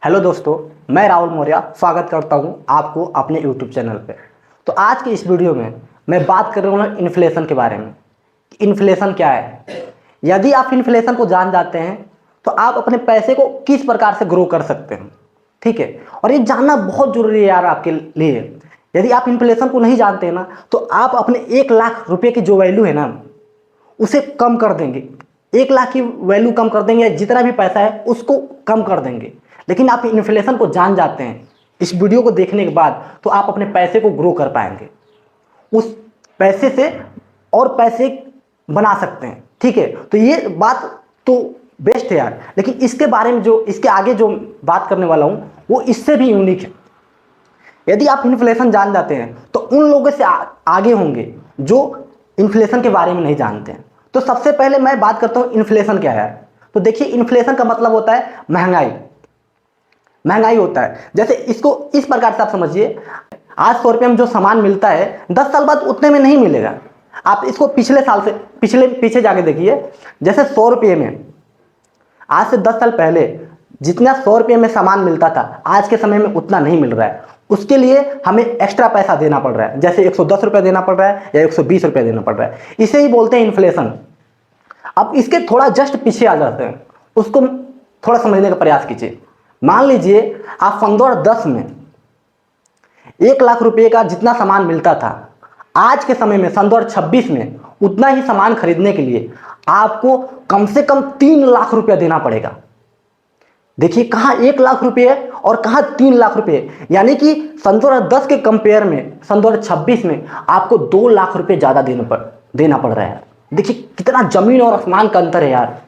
Hello दोस्तों, मैं राहुल मौर्य स्वागत करता हूं आपको अपने यूट्यूब चैनल पे। तो आज की इस वीडियो में मैं बात कर रहा हूँ इन्फ्लेशन के बारे में। इन्फ्लेशन क्या है? यदि आप इन्फ्लेशन को जान जाते हैं तो आप अपने पैसे को किस प्रकार से ग्रो कर सकते हैं। ठीक है, और ये जानना बहुत जरूरी है यार आपके लिए। यदि आप इन्फ्लेशन को नहीं जानते ना तो आप अपने 1 लाख रुपए की जो वैल्यू है ना उसे कम कर देंगे। 1 लाख की वैल्यू कम कर देंगे, जितना भी पैसा है उसको कम कर देंगे। लेकिन आप इन्फ्लेशन को जान जाते हैं इस वीडियो को देखने के बाद तो आप अपने पैसे को ग्रो कर पाएंगे, उस पैसे से और पैसे बना सकते हैं। ठीक है, तो ये बात तो बेस्ट है यार, लेकिन इसके बारे में जो इसके आगे जो बात करने वाला हूं वो इससे भी यूनिक है। यदि आप इन्फ्लेशन जान जाते हैं तो उन लोगों से आगे होंगे जो इन्फ्लेशन के बारे में नहीं जानते हैं। तो सबसे पहले मैं बात करता हूं इन्फ्लेशन क्या है। तो देखिए, इन्फ्लेशन का मतलब होता है महंगाई। महंगाई होता है, जैसे इसको इस प्रकार से आप समझिए, आज 100 रुपये में जो सामान मिलता है 10 साल बाद उतने में नहीं मिलेगा। आप इसको पिछले साल से पीछे जाके देखिए। जैसे 100 रुपये में आज से 10 साल पहले जितना 100 रुपये में सामान मिलता था आज के समय में उतना नहीं मिल रहा है। उसके लिए हमें एक्स्ट्रा पैसा देना पड़ रहा है, जैसे 110 रुपये देना पड़ रहा है या 120 रुपये देना पड़ रहा है। इसे ही बोलते हैं इन्फ्लेशन। अब इसके थोड़ा जस्ट पीछे आ जाते हैं, उसको थोड़ा समझने का प्रयास कीजिए। मान लीजिए आप 2010 में 1 लाख रुपए का जितना सामान मिलता था, आज के समय में 2026 में उतना ही सामान खरीदने के लिए आपको कम से कम 3 लाख रुपया देना पड़ेगा। देखिए, कहां 1 लाख रुपए और कहां 3 लाख रुपए, यानी कि 2010 के कंपेयर में 2026 में आपको 2 लाख रुपए ज्यादा देना पड़ रहा है। देखिए कितना जमीन और आसमान का अंतर है यार।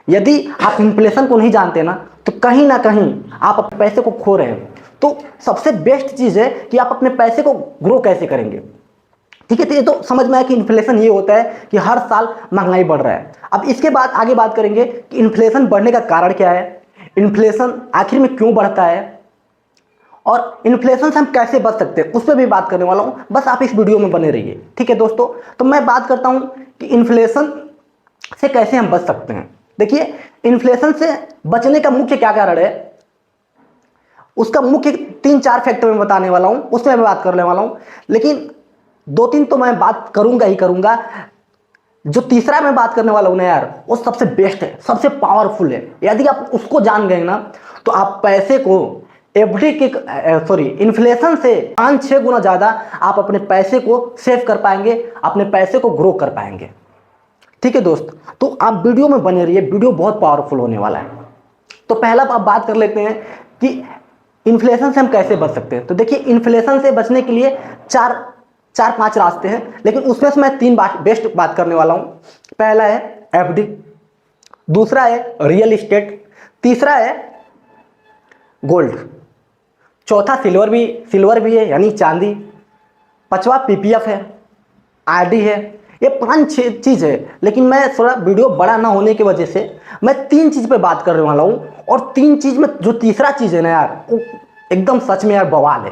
यदि आप इन्फ्लेशन को नहीं जानते ना तो कहीं ना कहीं आप अपने पैसे को खो रहे हैं। तो सबसे बेस्ट चीज है कि आप अपने पैसे को ग्रो कैसे करेंगे। ठीक है, तो ये तो समझ में आया कि इन्फ्लेशन ये होता है कि हर साल महंगाई बढ़ रहा है। अब इसके बाद आगे बात करेंगे कि इन्फ्लेशन बढ़ने का कारण क्या है, इन्फ्लेशन आखिर में क्यों बढ़ता है और इन्फ्लेशन से हम कैसे बच सकते हैं, उस पर भी बात करने वाला हूं। बस आप इस वीडियो में बने रहिए। ठीक है दोस्तों, तो मैं बात करता हूं कि इन्फ्लेशन से कैसे हम बच सकते हैं। देखिए, इन्फ्लेशन से बचने का मुख्य क्या कारण है, उसका मुख्य 3-4 फैक्टर मैं बताने वाला हूं, उसमें मैं बात करने वाला हूं। लेकिन 2-3 तो मैं बात करूंगा ही करूंगा। जो तीसरा मैं बात करने वाला हूं ना यार, वो सबसे बेस्ट है, सबसे पावरफुल है। यदि आप उसको जान गए ना तो आप पैसे को एफडी के इन्फ्लेशन से 5-6 गुना ज्यादा आप अपने पैसे को सेव कर पाएंगे, अपने पैसे को ग्रो कर पाएंगे। ठीक है दोस्त, तो आप वीडियो में बने रहिए, वीडियो बहुत पावरफुल होने वाला है। तो पहला आप बात कर लेते हैं कि इन्फ्लेशन से हम कैसे बच सकते हैं। तो देखिए, इन्फ्लेशन से बचने के लिए 4-5 रास्ते हैं, लेकिन उसमें से मैं 3 बेस्ट बात करने वाला हूं। पहला है एफडी, दूसरा है रियल एस्टेट, तीसरा है गोल्ड, चौथा सिल्वर भी है यानी चांदी, पांचवा पीपीएफ है, आरडी है। ये 5-6 चीज है, लेकिन मैं थोड़ा वीडियो बड़ा ना होने की वजह से मैं 3 चीज पे बात करने वाला हूं। और 3 चीज में जो तीसरा चीज है ना यार, वो एकदम सच में यार बवाल है।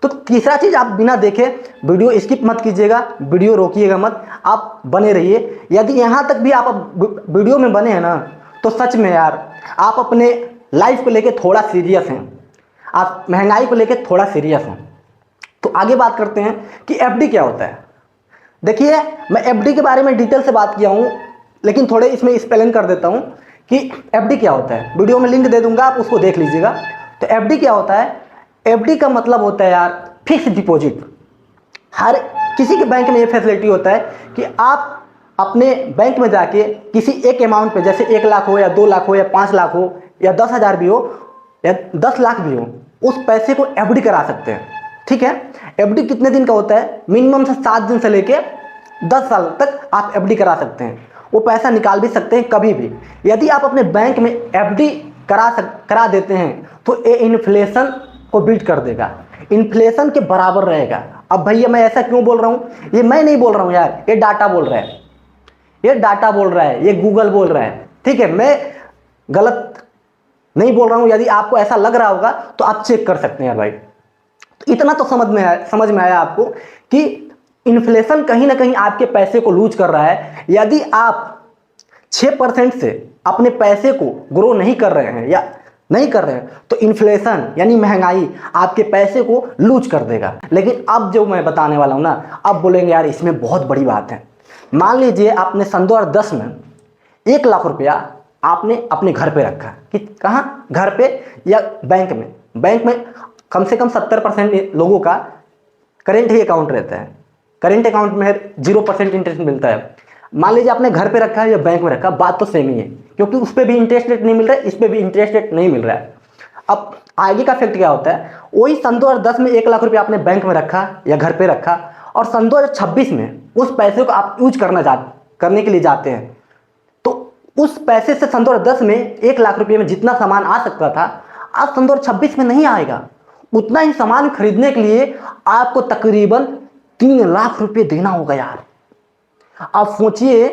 तो तीसरा चीज आप बिना देखे वीडियो स्किप मत कीजिएगा, वीडियो रोकिएगा मत, आप बने रहिए। यदि यहां तक भी आप वीडियो में बने हैं ना तो सच में यार आप अपने लाइफ को लेके थोड़ा सीरियस हैं, आप महंगाई को लेके थोड़ा सीरियस हैं। तो आगे बात करते हैं कि एफडी क्या होता है। देखिए, मैं एफडी के बारे में डिटेल से बात किया हूं, लेकिन थोड़े इसमें एक्सप्लेन कर देता हूं कि एफडी क्या होता है। वीडियो में लिंक दे दूंगा, आप उसको देख लीजिएगा। तो एफडी क्या होता है, एफडी का मतलब होता है यार फिक्स डिपॉजिट। हर किसी के बैंक में ये फैसिलिटी होता है कि आप अपने बैंक में जाके किसी एक अमाउंट पे, जैसे 1 लाख हो या 2 लाख हो या 5 लाख हो या 10,000 भी हो या 10 लाख भी हो, उस पैसे को एफडी करा सकते हैं। ठीक है, एफडी कितने दिन का होता है, मिनिमम से 7 दिन से लेके 10 साल तक आप एफडी करा सकते हैं। वो पैसा निकाल भी सकते हैं कभी भी। यदि आप अपने बैंक में एफडी करा देते हैं तो ये इन्फ्लेशन को बीट कर देगा, इन्फ्लेशन के बराबर रहेगा। अब भैया मैं ऐसा क्यों बोल रहा हूं, ये मैं नहीं बोल रहा हूं यार, ये डाटा बोल रहा है, ये डाटा बोल रहा है, ये गूगल बोल रहा है। ठीक है, मैं गलत नहीं बोल रहा हूं। यदि आपको ऐसा लग रहा होगा तो आप चेक कर सकते हैं भाई। तो इतना तो समझ में आया आपको कि इन्फ्लेशन कहीं ना कहीं आपके पैसे को लूज कर रहा है। यदि आप 6% से अपने पैसे को ग्रो नहीं कर रहे हैं या नहीं कर रहे हैं तो इन्फ्लेशन यानी महंगाई आपके पैसे को लूज कर देगा। लेकिन अब जो मैं बताने वाला हूं ना, अब बोलेंगे यार इसमें बहुत बड़ी बात है। मान लीजिए आपने सन 2010 में 1 लाख रुपया आपने अपने घर पे रखा कि कहाँ, घर पे या बैंक में। बैंक में कम से कम 70% लोगों का करेंट ही अकाउंट रहता है। करेंट अकाउंट में 0% इंटरेस्ट मिलता है। मान लीजिए आपने घर पे रखा है या बैंक में रखा, बात तो सेम ही है, क्योंकि उस पर भी इंटरेस्ट रेट नहीं मिल रहा है, इस पर भी इंटरेस्ट रेट नहीं मिल रहा है। अब आगे का फैक्ट क्या होता है, वही सन 2010 में 1 लाख रुपया आपने बैंक में रखा या घर पे रखा, और सन 2026 में उस पैसे को आप यूज करने के लिए जाते हैं, तो उस पैसे से सन 2010 में 1 लाख रुपये में जितना सामान आ सकता था, आज सन 2026 में नहीं आएगा। उतना ही सामान खरीदने के लिए आपको तकरीबन 3 लाख रुपये देना होगा यार। आप सोचिए,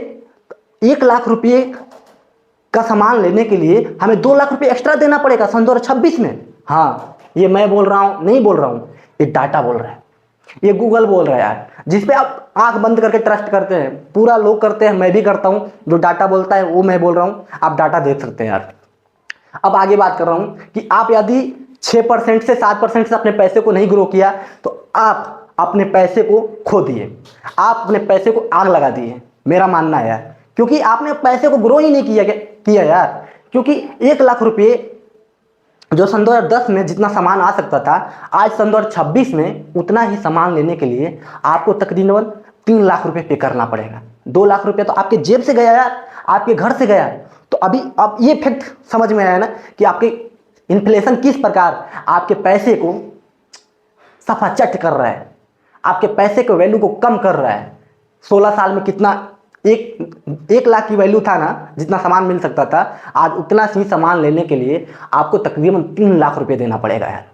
1 लाख रुपये का सामान लेने के लिए हमें 2 लाख रुपये एक्स्ट्रा देना पड़ेगा सन 2026 में। हाँ, ये मैं बोल रहा हूं, नहीं बोल रहा हूं, ये डाटा बोल रहा है, ये गूगल बोल रहा है यार, जिसपे आप आंख बंद करके ट्रस्ट करते हैं। पूरा लोग करते हैं, मैं भी करता हूं। जो डाटा बोलता है वो मैं बोल रहा हूं, आप डाटा देख सकते हैं यार। अब आगे बात कर रहा हूं कि आप यदि 6% से 7% से अपने पैसे को नहीं ग्रो किया तो आप अपने पैसे को खो दिए, आप अपने पैसे को आग लगा दिए, मेरा मानना है यार। क्योंकि आपने पैसे को ग्रो ही नहीं किया यार। क्योंकि 1 लाख रुपये जो सन 2010 में जितना सामान आ सकता था, आज सन 2026 में उतना ही सामान लेने के लिए आपको तकरीबन 3 लाख रुपये पे करना पड़ेगा। 2 लाख रुपये तो आपके जेब से गया यार, आपके घर से गया। तो अभी अब ये फैक्ट समझ में आया ना कि आपके इन्फ्लेशन किस प्रकार आपके पैसे को सफाचट कर रहा है, आपके पैसे के वैल्यू को कम कर रहा है। 16 साल में कितना एक लाख की वैल्यू था ना, जितना सामान मिल सकता था, आज उतना ही सामान लेने के लिए आपको तकरीबन 3 लाख रुपये देना पड़ेगा यार।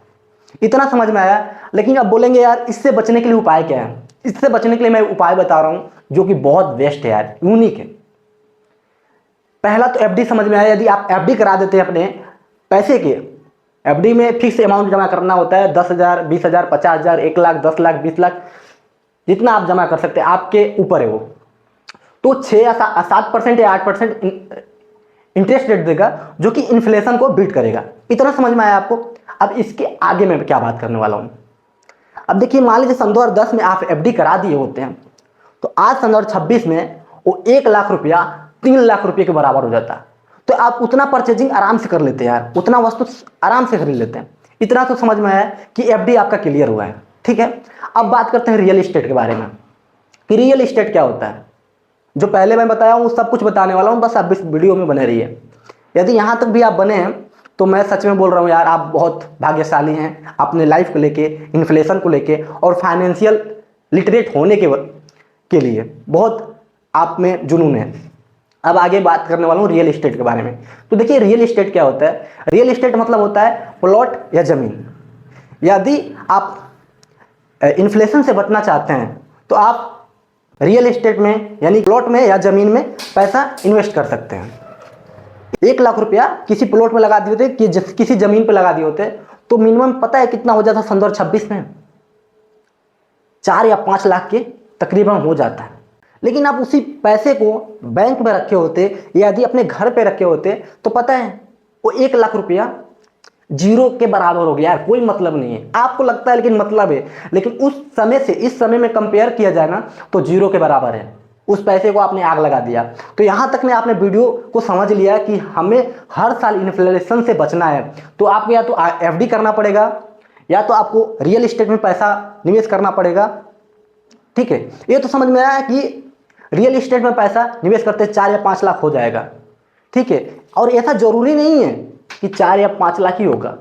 इतना समझ में आया। लेकिन अब बोलेंगे यार इससे बचने के लिए उपाय क्या है। इससे बचने के लिए मैं उपाय बता रहा हूँ जो कि बहुत बेस्ट है यार, यूनिक है। पहला तो एफडी समझ में आया। यदि आप एफडी करा देते हैं अपने पैसे के, एफडी में फिक्स अमाउंट जमा करना होता है, 10,000, 20,000, 50,000, 1 लाख, 10 लाख, 20 लाख, जितना आप जमा कर सकते हैं, आपके ऊपर है वो। तो 6 या 7% या 8% इंटरेस्ट रेट देगा, जो कि इन्फ्लेशन को बीट करेगा। इतना समझ में आया आपको। अब इसके आगे मैं क्या बात करने वाला हूं। अब देखिए, मान लीजिए सन 2010 में आप एफडी करा दिए होते हैं, तो आज सन 2026 में वो 1 लाख रुपया 3 लाख रुपये के बराबर हो जाता। तो आप उतना परचेजिंग आराम से कर लेते हैं यार, उतना वस्तु आराम से खरीद लेते हैं। इतना तो समझ में आया कि एफडी आपका क्लियर हुआ है, ठीक है। अब बात करते हैं रियल एस्टेट के बारे में कि रियल एस्टेट क्या होता है। जो पहले मैं बताया हूँ सब कुछ बताने वाला हूँ, बस आप इस वीडियो में बने रहिए। यदि यहाँ तक भी आप बने हैं तो मैं सच में बोल रहा हूँ यार, आप बहुत भाग्यशाली हैं अपने लाइफ को लेके, इन्फ्लेशन को लेके और फाइनेंशियल लिटरेट होने के लिए बहुत आप में जुनून है। अब आगे बात करने वाला हूँ रियल एस्टेट के बारे में। तो देखिए, रियल एस्टेट क्या होता है। रियल एस्टेट मतलब होता है प्लॉट या जमीन। यदि आप इन्फ्लेशन से बचना चाहते हैं तो आप रियल एस्टेट में यानी प्लॉट में या जमीन में पैसा इन्वेस्ट कर सकते हैं। 1 लाख रुपया किसी प्लॉट में लगा दिए होते कि किसी जमीन पे लगा दिए होते, तो मिनिमम पता है कितना हो जाता सन 2026 में? 4 या 5 लाख के तकरीबन हो जाता है। लेकिन आप उसी पैसे को बैंक में रखे होते या यदि अपने घर पे रखे होते तो पता है वो 1 लाख रुपया जीरो के बराबर हो गया यार, कोई मतलब नहीं है। आपको लगता है लेकिन मतलब है, लेकिन उस समय से इस समय में कंपेयर किया जाए ना तो जीरो के बराबर है। उस पैसे को आपने आग लगा दिया। तो यहाँ तक ने आपने वीडियो को समझ लिया कि हमें हर साल इन्फ्लेशन से बचना है, तो आपको या तो एफडी करना पड़ेगा या तो आपको रियल एस्टेट में पैसा निवेश करना पड़ेगा, ठीक है। ये तो समझ में आया कि रियल एस्टेट में पैसा निवेश करते 4 या 5 लाख हो जाएगा, ठीक है। और ऐसा जरूरी नहीं है कि 4 या 5 लाख ही होगा,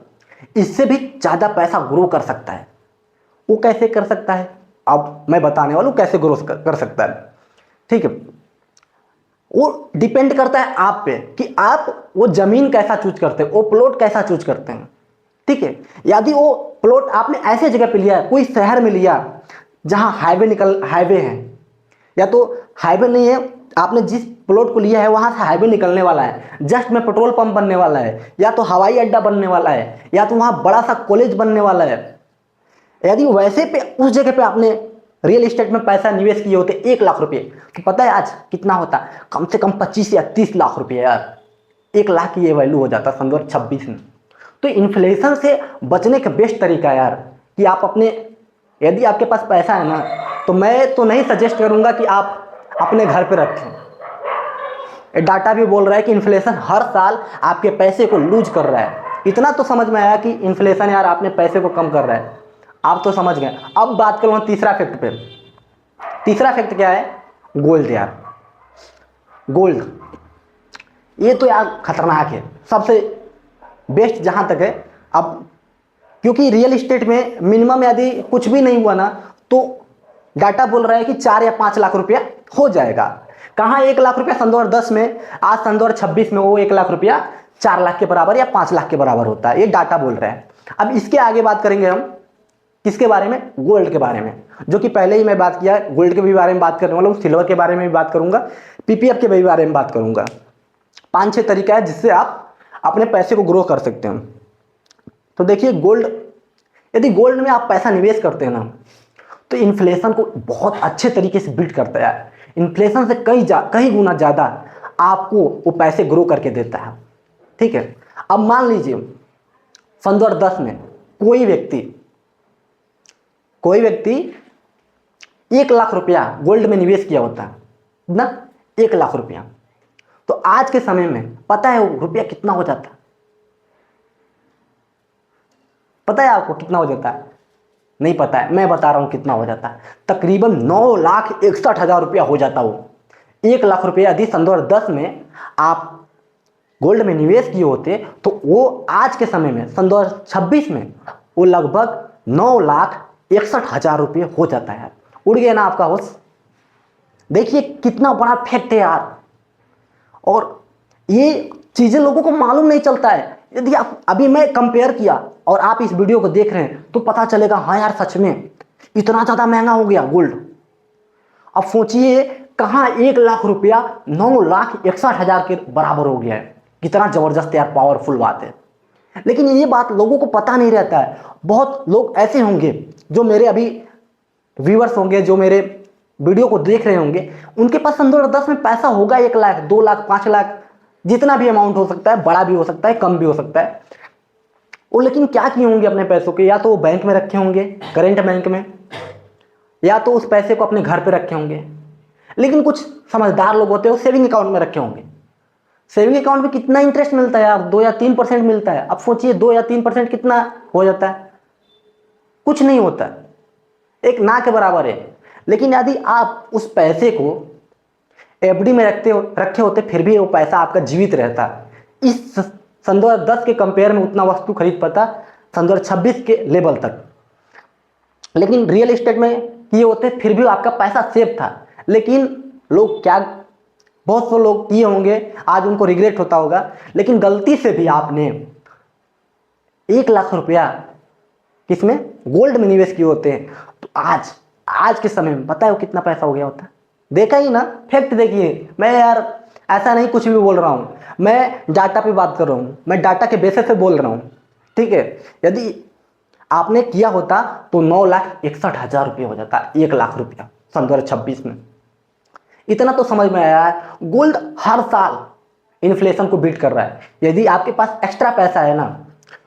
इससे भी ज़्यादा पैसा ग्रो कर सकता है। वो कैसे कर सकता है अब मैं बताने वाला हूँ, कैसे ग्रो कर सकता है, ठीक है। वो डिपेंड करता है आप पे कि आप वो जमीन कैसा चूज करते हैं, वो प्लॉट कैसा चूज करते हैं, ठीक है। यदि वो प्लॉट आपने ऐसे जगह पे लिया, कोई शहर में लिया जहां हाईवे है, या तो हाईवे नहीं है, आपने जिस प्लॉट को लिया है वहां से हाईवे निकलने वाला है, जस्ट में पेट्रोल पंप बनने वाला है, या तो हवाई अड्डा बनने वाला है, या तो वहां बड़ा सा कॉलेज बनने वाला है, यदि वैसे पे उस जगह पे आपने रियल एस्टेट में पैसा निवेश किए होते 1 लाख रुपए, तो पता है आज कितना होता? कम से कम 25 या 30 लाख रुपए यार। 1 लाख की ये वैल्यू हो जाता सन 2026 में। तो इन्फ्लेशन से बचने का बेस्ट तरीका है यार कि आप अपने, यदि आपके पास पैसा है ना, तो मैं तो नहीं सजेस्ट करूंगा कि आप अपने घर पे रखें। डाटा भी बोल रहा है कि इन्फ्लेशन हर साल आपके पैसे को लूज कर रहा है। इतना तो समझ में आया कि इन्फ्लेशन यार आपने पैसे को कम कर रहा है, आप तो समझ गए। अब बात करूँ तीसरा फैक्ट पे। तीसरा फैक्ट क्या है? गोल्ड यार, गोल्ड ये तो यार खतरनाक है, सबसे बेस्ट जहां तक है। अब क्योंकि रियल इस्टेट में मिनिमम यदि कुछ भी नहीं हुआ ना, तो डाटा बोल रहा है कि 4 या 5 लाख रुपया हो जाएगा। कहाँ 1 लाख रुपया सन 2010 में, आज सन 2026 में वो 1 लाख रुपया 4 लाख के बराबर या 5 लाख के बराबर होता है, ये डाटा बोल रहा है। अब इसके आगे बात करेंगे हम किसके बारे में? गोल्ड के बारे में, जो कि पहले ही मैं बात किया। गोल्ड के भी बारे में बात करने वाला हूँ, सिल्वर के बारे में भी बात करूंगा, पीपीएफ के भी बारे में बात करूंगा। 5-6 तरीका है जिससे आप अपने पैसे को ग्रो कर सकते हैं। तो देखिए गोल्ड, यदि गोल्ड में आप पैसा निवेश करते हैं ना, तो इन्फ्लेशन को बहुत अच्छे तरीके से बीट करता है। इन्फ्लेशन से कई गुना ज़्यादा आपको वो पैसे ग्रो करके देता है। ठीक है, अब मान लीजिए सन 2010 में कोई व्यक्ति 1 लाख रुपया गोल्ड में निवेश किया होता है ना, 1 लाख रुपया, तो आज के समय में पता है वो रुपया कितना हो जाता है? पता है आपको कितना हो जाता है? नहीं पता है, मैं बता रहा हूं कितना हो जाता है। तकरीबन 9,61,000 रुपया हो जाता वो। 1 लाख रुपया यदि सन 2010 में आप गोल्ड में निवेश किए होते, तो वो आज के समय में सन 2026 में वो लगभग 9,61,000 रुपये हो जाता है। उड़ गया ना आपका होश? देखिए कितना बड़ा फैक्ट है यार। और ये चीजें लोगों को मालूम नहीं चलता है। यदि आप अभी मैं कंपेयर किया और आप इस वीडियो को देख रहे हैं, तो पता चलेगा हाँ यार सच में इतना ज्यादा महंगा हो गया गोल्ड। अब सोचिए कहाँ 1 लाख रुपया 9,61,000 के बराबर हो गया है। कितना जबरदस्त यार, पावरफुल बात है। लेकिन ये बात लोगों को पता नहीं रहता है। बहुत लोग ऐसे होंगे जो मेरे अभी व्यूअर्स होंगे, जो मेरे वीडियो को देख रहे होंगे, उनके पास सन 2010 में पैसा होगा 1 लाख, 2 लाख, 5 लाख, जितना भी अमाउंट हो सकता है, बड़ा भी हो सकता है, कम भी हो सकता है। वो लेकिन क्या किए होंगे अपने पैसों के? या तो वो बैंक में रखे होंगे, करेंट बैंक में, या तो उस पैसे को अपने घर पे रखे होंगे। लेकिन कुछ समझदार लोग होते हैं वो सेविंग अकाउंट में रखे होंगे। सेविंग अकाउंट में कितना इंटरेस्ट मिलता है यार? 2 या 3% मिलता है। अब सोचिए 2 या 3% कितना हो जाता है? कुछ नहीं होता, एक ना के बराबर है। लेकिन यदि आप उस पैसे को एफडी में रखे होते, फिर भी वो पैसा आपका जीवित रहता। इस सन 2010 के कंपेयर में उतना वस्तु खरीद पाता सन 2026 के लेवल तक। लेकिन रियल एस्टेट में किए होते, फिर भी आपका पैसा सेफ था। लेकिन लोग क्या, बहुत से लोग किए होंगे, आज उनको रिग्रेट होता होगा। लेकिन गलती से भी आपने 1 लाख रुपया किसमें? गोल्ड में निवेश किए होते हैं, तो आज के समय में पता है वो कितना पैसा हो गया होता? देखा ही ना, फैक्ट देखिए। मैं यार ऐसा नहीं कुछ भी बोल रहा हूं, मैं डाटा पे बात कर रहा हूं, मैं डाटा के बेसिस से बोल रहा हूं। ठीक है, यदि आपने किया होता तो 9,61,000 रुपये हो जाता, 1 लाख रुपया सन 2026 में। इतना तो समझ में आया है, गोल्ड हर साल इन्फ्लेशन को बीट कर रहा है। यदि आपके पास एक्स्ट्रा पैसा है ना,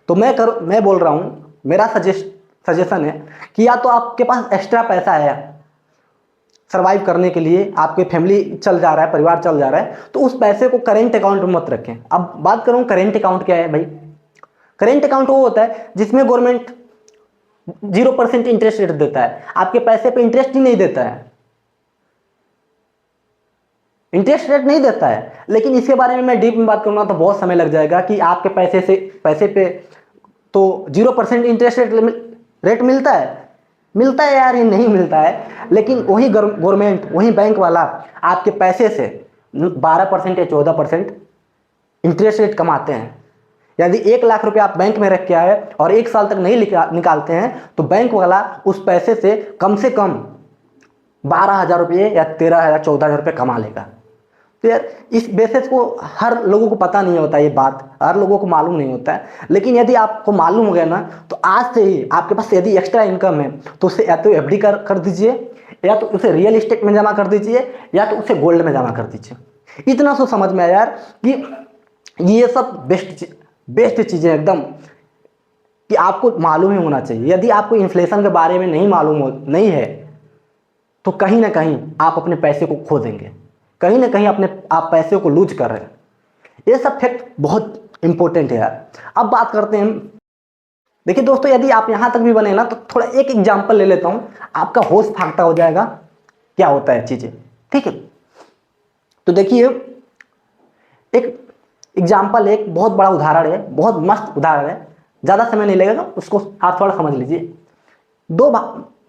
तो मैं बोल रहा हूं, मेरा सजेशन है कि या तो आपके पास एक्स्ट्रा पैसा है सर्वाइव करने के लिए, आपके फैमिली चल जा रहा है, परिवार चल जा रहा है, तो उस पैसे को करेंट अकाउंट में मत रखें। अब बात करूं करेंट अकाउंट क्या है भाई? करेंट अकाउंट वो होता है जिसमें गवर्नमेंट 0% इंटरेस्ट रेट देता है, आपके पैसे पे इंटरेस्ट ही नहीं देता है, इंटरेस्ट रेट नहीं देता है। लेकिन इसके बारे में मैं डीप में बात करूंगा तो बहुत समय लग जाएगा कि आपके पैसे पे तो 0% इंटरेस्ट रेट मिलता है यार, ये नहीं मिलता है। लेकिन वही गवर्नमेंट, वही बैंक वाला आपके पैसे से 12% या 14% इंटरेस्ट रेट कमाते हैं। यदि 1 लाख रुपया आप बैंक में रख के आए और 1 साल तक नहीं निकालते हैं, तो बैंक वाला उस पैसे से कम 12,000 रुपये या 13,000, 14,000 रुपये कमा लेगा। तो यार इस बेसिस को हर लोगों को पता नहीं होता, ये बात हर लोगों को मालूम नहीं होता है। लेकिन यदि आपको मालूम हो गया ना, तो आज से ही आपके पास यदि एक्स्ट्रा इनकम है, तो उसे या तो एफडी कर दीजिए, या तो उसे रियल एस्टेट में जमा कर दीजिए, या तो उसे गोल्ड में जमा कर दीजिए। इतना तो समझ में आया यार कि ये सब बेस्ट चीज़ें एकदम कि आपको मालूम ही होना चाहिए। यदि आपको इन्फ्लेशन के बारे में नहीं है तो कहीं ना कहीं आप अपने पैसे को खो देंगे, कहीं ना कहीं आप पैसे को लूज कर रहे हैं। ये सब फैक्ट बहुत इंपॉर्टेंट है यार। अब बात करते हैं, देखिए दोस्तों, यदि आप यहां तक भी बने ना तो थोड़ा एक एग्जांपल ले लेता हूं, आपका होश फाख्ता हो जाएगा क्या होता है चीजें, ठीक है। तो देखिए, एक एग्जाम्पल, एक बहुत बड़ा उदाहरण है, बहुत मस्त उदाहरण है, ज़्यादा समय नहीं लगेगा, उसको आप थोड़ा समझ लीजिए। दो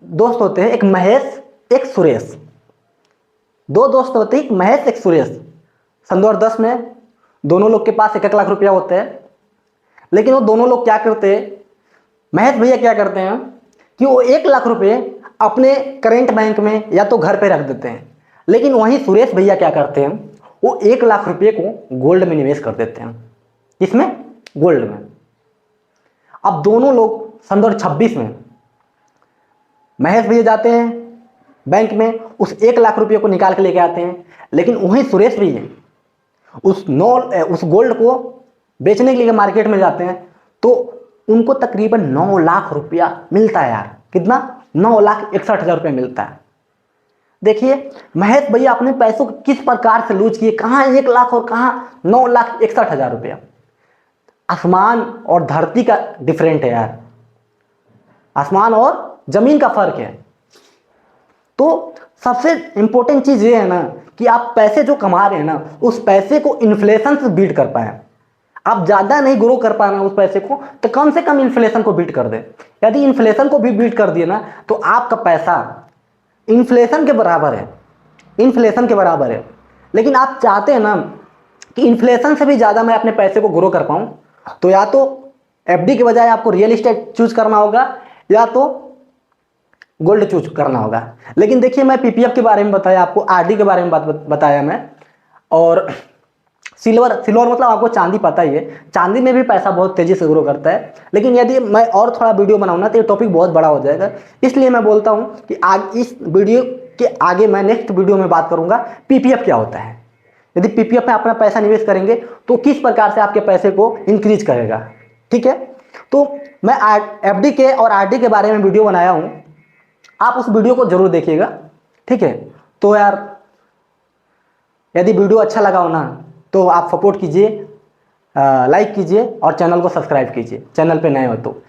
दोस्त होते हैं, एक महेश एक सुरेश। दो दोस्त होते हैं, एक महेश एक सुरेश। सन 2010 में दोनों लोग के पास 1-1 लाख रुपया होते हैं। लेकिन वो दोनों लोग क्या करते हैं, महेश भैया क्या करते हैं कि वो 1 लाख रुपये अपने करेंट बैंक में या तो घर पे रख देते हैं। लेकिन वहीं सुरेश भैया क्या करते हैं, वो 1 लाख रुपये को गोल्ड में निवेश कर देते हैं। किसमें? गोल्ड में। अब दोनों लोग सन 2026 में महेश भैया जाते हैं बैंक में, उस 1 लाख रुपये को निकाल के लेके आते हैं। लेकिन वहीं सुरेश भैया उस गोल्ड को बेचने के लिए मार्केट में जाते हैं तो उनको तकरीबन 9 लाख रुपया मिलता है यार। कितना? 9,61,000 रुपया मिलता है। देखिए महेश भैया अपने पैसों को किस प्रकार से लूज किए, कहाँ 1 लाख और कहाँ 9,61,000 रुपया। आसमान और धरती का डिफरेंट है यार, आसमान और जमीन का फर्क है। तो सबसे इंपॉर्टेंट चीज ये है ना कि आप पैसे जो कमा रहे हैं ना, उस पैसे को इन्फ्लेशन से बीट कर पाए। आप ज्यादा नहीं ग्रो कर पा रहे हैं उस पैसे को, तो कम से कम इन्फ्लेशन को बीट कर दे। यदि इन्फ्लेशन को भी बीट कर दिए ना तो आपका पैसा इन्फ्लेशन के बराबर है, इन्फ्लेशन के बराबर है। लेकिन आप चाहते हैं ना कि इन्फ्लेशन से भी ज्यादा मैं अपने पैसे को ग्रो कर पाऊं, तो या तो एफडी के बजाय आपको रियल एस्टेट चूज करना होगा या तो गोल्ड चूज करना होगा। लेकिन देखिए, मैं पीपीएफ के बारे में बताया आपको, आरडी के बारे में बताया मैं, और सिल्वर मतलब आपको चांदी पता ही है, चांदी में भी पैसा बहुत तेजी से ग्रो करता है। लेकिन यदि मैं और थोड़ा वीडियो बनाऊँ ना तो ये टॉपिक बहुत बड़ा हो जाएगा, इसलिए मैं बोलता हूँ कि इस वीडियो के आगे मैं नेक्स्ट वीडियो में बात करूंगा पीपीएफ क्या होता है। यदि पीपीएफ में अपना पैसा निवेश करेंगे तो किस प्रकार से आपके पैसे को इंक्रीज करेगा, ठीक है। तो मैं एफडी के और आरडी के बारे में वीडियो बनाया हूं, आप उस वीडियो को जरूर देखिएगा, ठीक है। तो यार यदि वीडियो अच्छा लगा हो ना तो आप सपोर्ट कीजिए, लाइक कीजिए और चैनल को सब्सक्राइब कीजिए, चैनल पे नए हो तो।